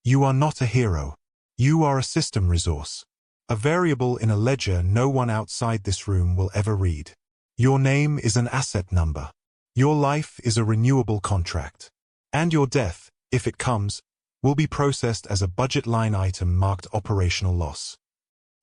You are not a hero. You are a system resource. A variable in a ledger no one outside this room will ever read. Your name is an asset number. Your life is a renewable contract. And your death, if it comes, will be processed as a budget line item marked operational loss.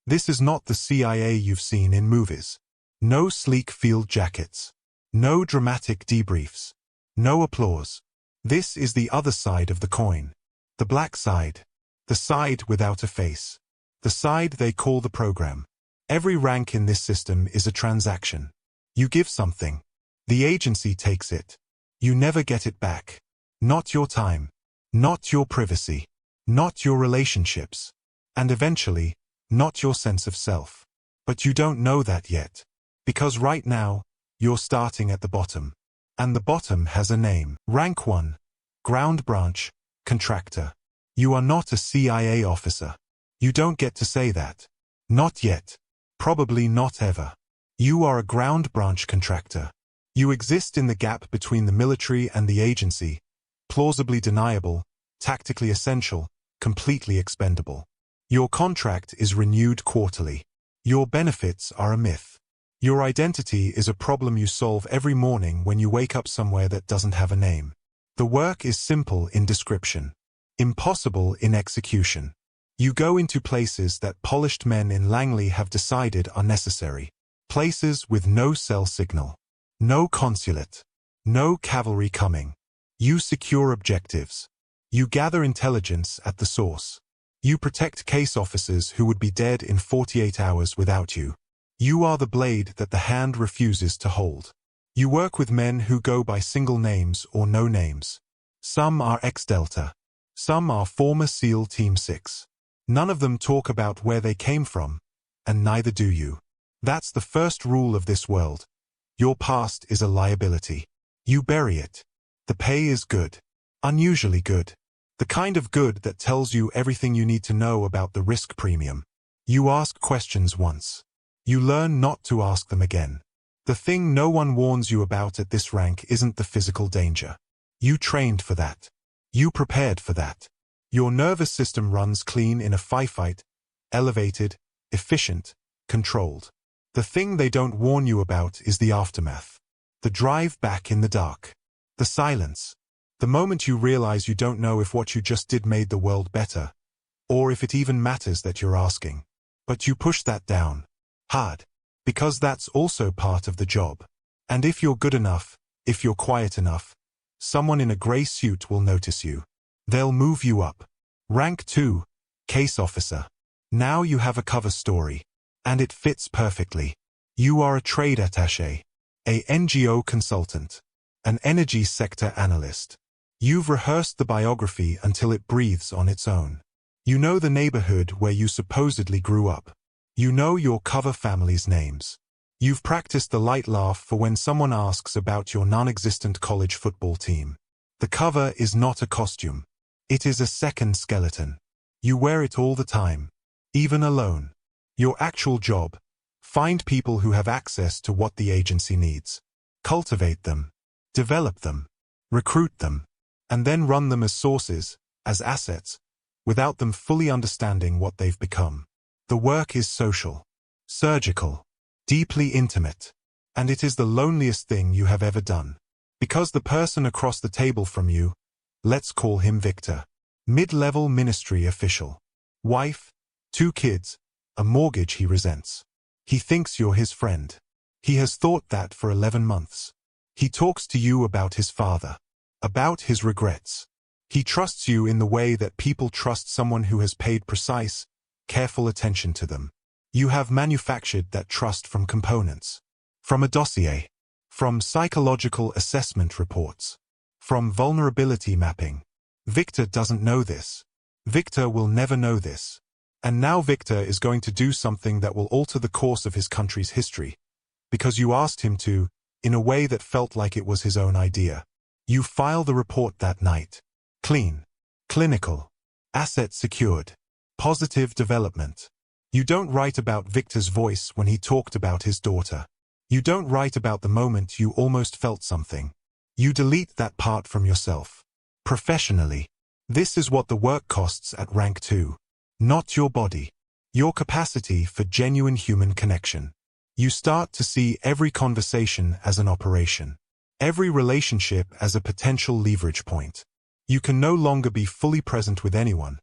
This is not the CIA you've seen in movies. No sleek field jackets. No dramatic debriefs. No applause. This is the other side of the coin. The black side. The side without a face. The side they call the program. Every rank in this system is a transaction. You give something. The agency takes it. You never get it back. Not your time. Not your privacy. Not your relationships. And eventually, not your sense of self. But you don't know that yet. Because right now, you're starting at the bottom. And the bottom has a name. Rank 1. Ground branch, contractor. You are not a CIA officer. You don't get to say that. Not yet. Probably not ever. You are a ground branch contractor. You exist in the gap between the military and the agency, plausibly deniable, tactically essential, completely expendable. Your contract is renewed quarterly. Your benefits are a myth. Your identity is a problem you solve every morning when you wake up somewhere that doesn't have a name. The work is simple in description, impossible in execution. You go into places that polished men in Langley have decided are necessary. Places with no cell signal. No consulate. No cavalry coming. You secure objectives. You gather intelligence at the source. You protect case officers who would be dead in 48 hours without you. You are the blade that the hand refuses to hold. You work with men who go by single names or no names. Some are ex-Delta. Some are former SEAL Team 6. None of them talk about where they came from, and neither do you. That's the first rule of this world. Your past is a liability. You bury it. The pay is good. Unusually good. The kind of good that tells you everything you need to know about the risk premium. You ask questions once. You learn not to ask them again. The thing no one warns you about at this rank isn't the physical danger. You trained for that. You prepared for that. Your nervous system runs clean in a firefight, elevated, efficient, controlled. The thing they don't warn you about is the aftermath. The drive back in the dark. The silence. The moment you realize you don't know if what you just did made the world better, or if it even matters that you're asking. But you push that down. Hard. Because that's also part of the job. And if you're good enough, if you're quiet enough, someone in a gray suit will notice you. They'll move you up. Rank 2, case officer. Now you have a cover story. And it fits perfectly. You are a trade attaché, a NGO consultant, an energy sector analyst. You've rehearsed the biography until it breathes on its own. You know the neighborhood where you supposedly grew up. You know your cover family's names. You've practiced the light laugh for when someone asks about your non-existent college football team. The cover is not a costume. It is a second skeleton. You wear it all the time, even alone. Your actual job: find people who have access to what the agency needs. Cultivate them. Develop them. Recruit them. And then run them as sources, as assets, without them fully understanding what they've become. The work is social, surgical, deeply intimate, and it is the loneliest thing you have ever done. Because the person across the table from you, let's call him Victor, mid-level ministry official, wife, 2 kids, a mortgage he resents. He thinks you're his friend. He has thought that for 11 months. He talks to you about his father, about his regrets. He trusts you in the way that people trust someone who has paid precise, careful attention to them. You have manufactured that trust from components, from a dossier, from psychological assessment reports, from vulnerability mapping. Victor doesn't know this. Victor will never know this. And now Victor is going to do something that will alter the course of his country's history, because you asked him to, in a way that felt like it was his own idea. You file the report that night. Clean. Clinical. Asset secured. Positive development. You don't write about Victor's voice when he talked about his daughter. You don't write about the moment you almost felt something. You delete that part from yourself. Professionally. This is what the work costs at rank 2. Not your body. Your capacity for genuine human connection. You start to see every conversation as an operation. Every relationship as a potential leverage point. You can no longer be fully present with anyone,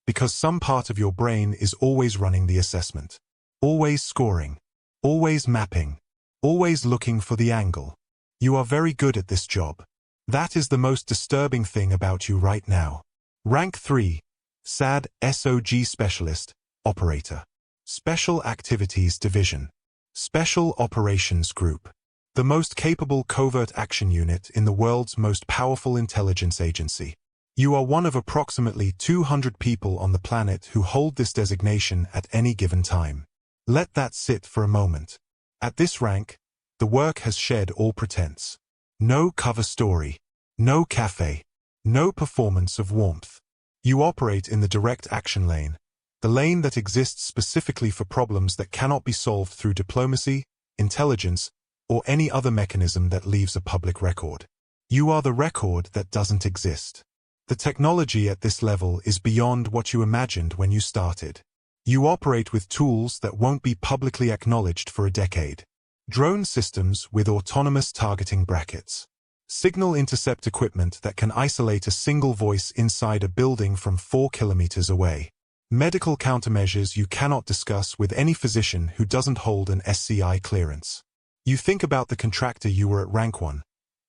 because some part of your brain is always running the assessment. Always scoring. Always mapping. Always looking for the angle. You are very good at this job. That is the most disturbing thing about you right now. Rank 3. SAD SOG Specialist, Operator. Special Activities Division. Special Operations Group. The most capable covert action unit in the world's most powerful intelligence agency. You are one of approximately 200 people on the planet who hold this designation at any given time. Let that sit for a moment. At this rank, the work has shed all pretense. No cover story. No cafe. No performance of warmth. You operate in the direct action lane, the lane that exists specifically for problems that cannot be solved through diplomacy, intelligence, or any other mechanism that leaves a public record. You are the record that doesn't exist. The technology at this level is beyond what you imagined when you started. You operate with tools that won't be publicly acknowledged for a decade. Drone systems with autonomous targeting brackets. Signal intercept equipment that can isolate a single voice inside a building from 4 kilometers away. Medical countermeasures you cannot discuss with any physician who doesn't hold an SCI clearance. You think about the contractor you were at rank 1,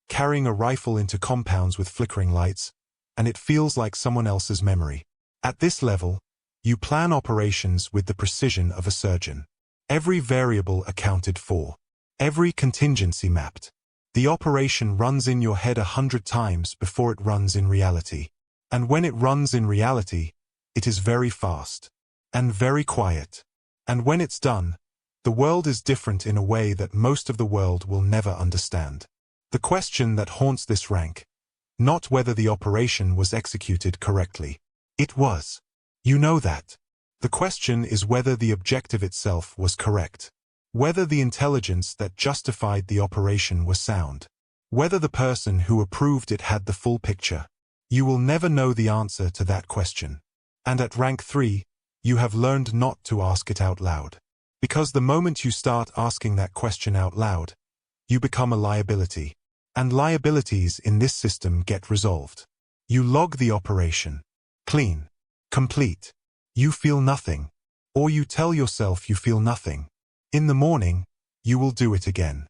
carrying a rifle into compounds with flickering lights, and it feels like someone else's memory. At this level, you plan operations with the precision of a surgeon. Every variable accounted for. Every contingency mapped. The operation runs in your head 100 times before it runs in reality. And when it runs in reality, it is very fast. And very quiet. And when it's done, the world is different in a way that most of the world will never understand. The question that haunts this rank, not whether the operation was executed correctly. It was. You know that. The question is whether the objective itself was correct. Whether the intelligence that justified the operation was sound. Whether the person who approved it had the full picture. You will never know the answer to that question. And at rank 3, you have learned not to ask it out loud. Because the moment you start asking that question out loud, you become a liability. And liabilities in this system get resolved. You log the operation. Clean. Complete. You feel nothing. Or you tell yourself you feel nothing. In the morning, you will do it again.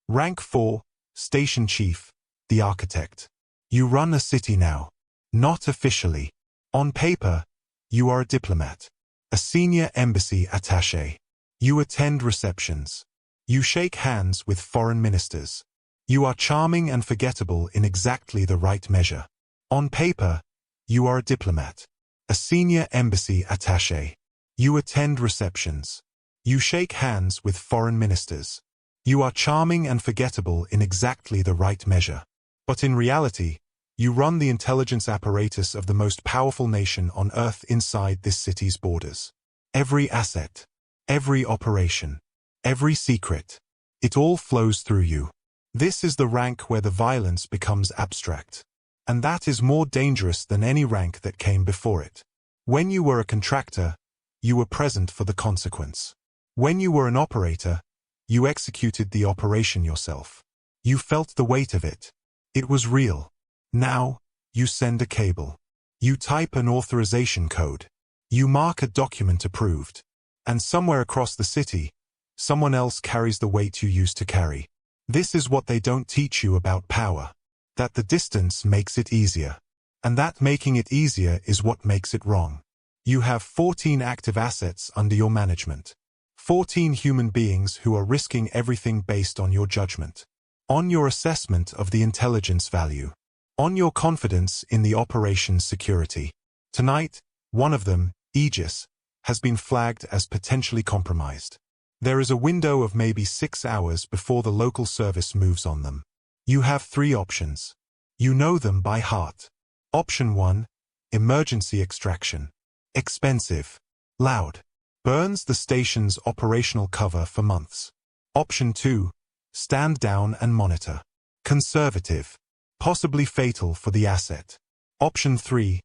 Rank 4, Station Chief, the Architect. You run a city now. Not officially. On paper, you are a diplomat. A senior embassy attaché. You attend receptions. You shake hands with foreign ministers. You are charming and forgettable in exactly the right measure. On paper, you are a diplomat. A senior embassy attaché. You attend receptions. You shake hands with foreign ministers. You are charming and forgettable in exactly the right measure. But in reality, you run the intelligence apparatus of the most powerful nation on Earth inside this city's borders. Every asset, every operation, every secret, it all flows through you. This is the rank where the violence becomes abstract. And that is more dangerous than any rank that came before it. When you were a contractor, you were present for the consequence. When you were an operator, you executed the operation yourself. You felt the weight of it. It was real. Now, you send a cable. You type an authorization code. You mark a document approved. And somewhere across the city, someone else carries the weight you used to carry. This is what they don't teach you about power. That the distance makes it easier. And that making it easier is what makes it wrong. You have 14 active assets under your management. 14 human beings who are risking everything based on your judgment. On your assessment of the intelligence value. On your confidence in the operation's security. Tonight, one of them, Aegis, has been flagged as potentially compromised. There is a window of maybe 6 hours before the local service moves on them. You have 3 options. You know them by heart. Option 1, emergency extraction. Expensive. Loud. Burns the station's operational cover for months. Option 2, stand down and monitor. Conservative. Possibly fatal for the asset. Option 3,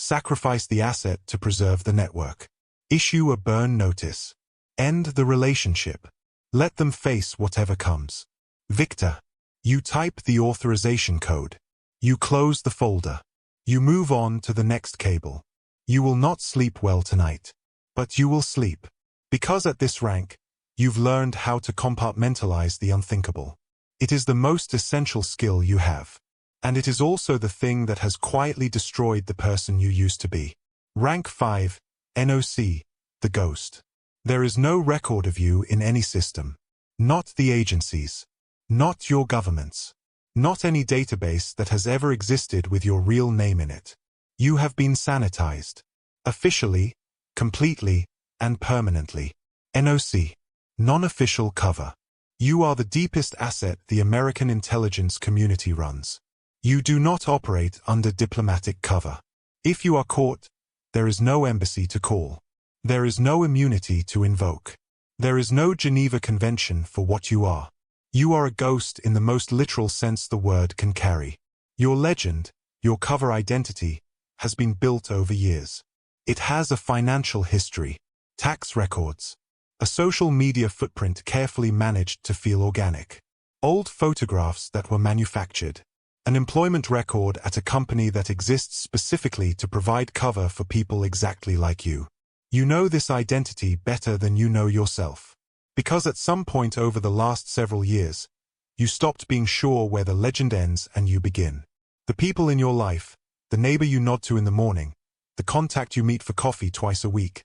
Sacrifice the asset to preserve the network. Issue a burn notice. End the relationship. Let them face whatever comes. Victor. You type the authorization code. You close the folder. You move on to the next cable. You will not sleep well tonight. But you will sleep. Because at this rank, you've learned how to compartmentalize the unthinkable. It is the most essential skill you have. And it is also the thing that has quietly destroyed the person you used to be. Rank 5, NOC, the ghost. There is no record of you in any system. Not the agencies. Not your governments. Not any database that has ever existed with your real name in it. You have been sanitized. Officially, completely, and permanently. NOC. Non-official cover. You are the deepest asset the American intelligence community runs. You do not operate under diplomatic cover. If you are caught, there is no embassy to call. There is no immunity to invoke. There is no Geneva Convention for what you are. You are a ghost in the most literal sense the word can carry. Your legend, your cover identity, has been built over years. It has a financial history, tax records, a social media footprint carefully managed to feel organic, old photographs that were manufactured, an employment record at a company that exists specifically to provide cover for people exactly like you. You know this identity better than you know yourself. Because at some point over the last several years, you stopped being sure where the legend ends and you begin. The people in your life, the neighbor you nod to in the morning, the contact you meet for coffee twice a week,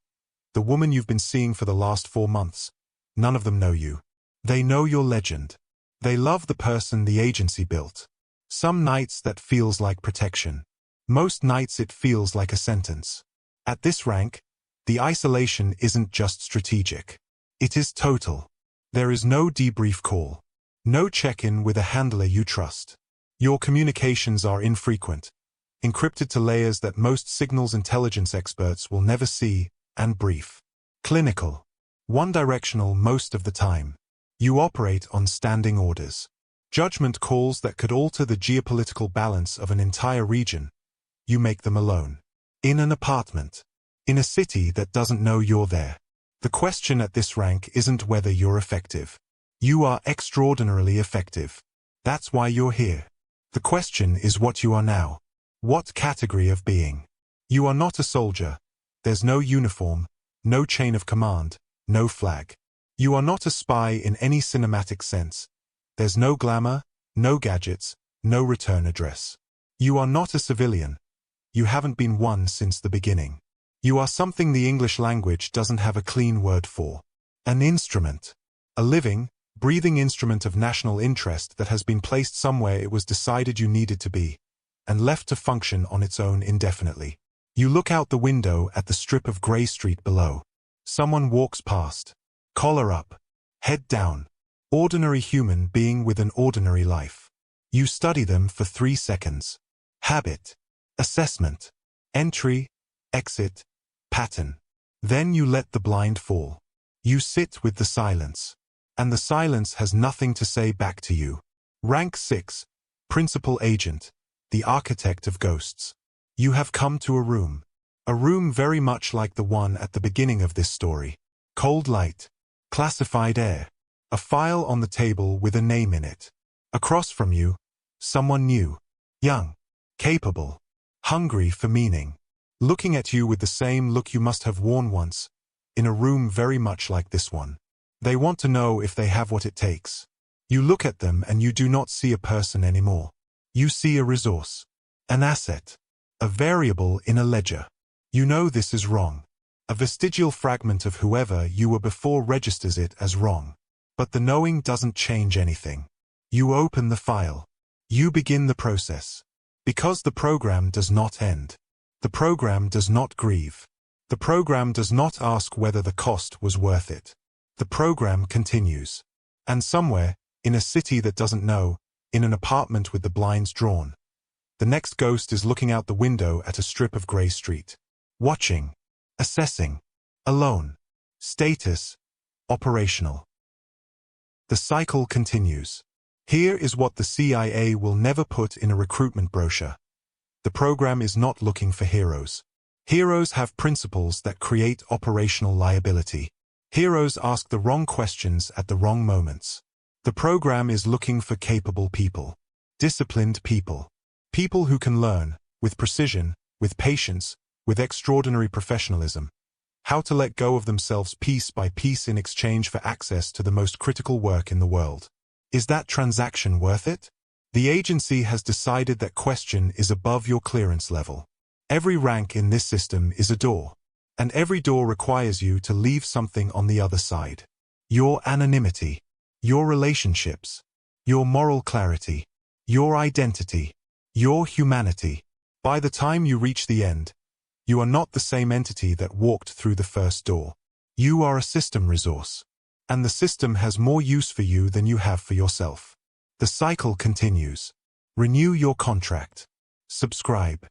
the woman you've been seeing for the last 4 months, none of them know you. They know your legend. They love the person the agency built. Some nights that feels like protection. Most nights it feels like a sentence. At this rank, the isolation isn't just strategic. It is total. There is no debrief call. No check-in with a handler you trust. Your communications are infrequent, encrypted to layers that most signals intelligence experts will never see, and brief. Clinical. One-directional most of the time. You operate on standing orders. Judgment calls that could alter the geopolitical balance of an entire region. You make them alone. In an apartment. In a city that doesn't know you're there. The question at this rank isn't whether you're effective. You are extraordinarily effective. That's why you're here. The question is what you are now. What category of being? You are not a soldier. There's no uniform, no chain of command, no flag. You are not a spy in any cinematic sense. There's no glamour, no gadgets, no return address. You are not a civilian. You haven't been one since the beginning. You are something the English language doesn't have a clean word for. An instrument. A living, breathing instrument of national interest that has been placed somewhere it was decided you needed to be, and left to function on its own indefinitely. You look out the window at the strip of Grey Street below. Someone walks past. Collar up. Head down. Ordinary human being with an ordinary life. You study them for 3 seconds. Habit. Assessment. Entry. Exit. Pattern. Then you let the blind fall. You sit with the silence. And the silence has nothing to say back to you. Rank 6. Principal Agent. The architect of ghosts. You have come to a room. A room very much like the one at the beginning of this story. Cold light. Classified air. A file on the table with a name in it. Across from you, someone new. Young. Capable. Hungry for meaning. Looking at you with the same look you must have worn once, in a room very much like this one. They want to know if they have what it takes. You look at them and you do not see a person anymore. You see a resource. An asset. A variable in a ledger. You know this is wrong. A vestigial fragment of whoever you were before registers it as wrong. But the knowing doesn't change anything. You open the file. You begin the process. Because the program does not end. The program does not grieve. The program does not ask whether the cost was worth it. The program continues. And somewhere, in a city that doesn't know, in an apartment with the blinds drawn, the next ghost is looking out the window at a strip of Grey Street. Watching. Assessing. Alone. Status. Operational. The cycle continues. Here is what the CIA will never put in a recruitment brochure. The program is not looking for heroes. Heroes have principles that create operational liability. Heroes ask the wrong questions at the wrong moments. The program is looking for capable people. Disciplined people. People who can learn, with precision, with patience, with extraordinary professionalism, how to let go of themselves piece by piece in exchange for access to the most critical work in the world. Is that transaction worth it? The agency has decided that question is above your clearance level. Every rank in this system is a door, and every door requires you to leave something on the other side. Your anonymity, your relationships, your moral clarity, your identity, your humanity. By the time you reach the end, you are not the same entity that walked through the first door. You are a system resource, and the system has more use for you than you have for yourself. The cycle continues. Renew your contract. Subscribe.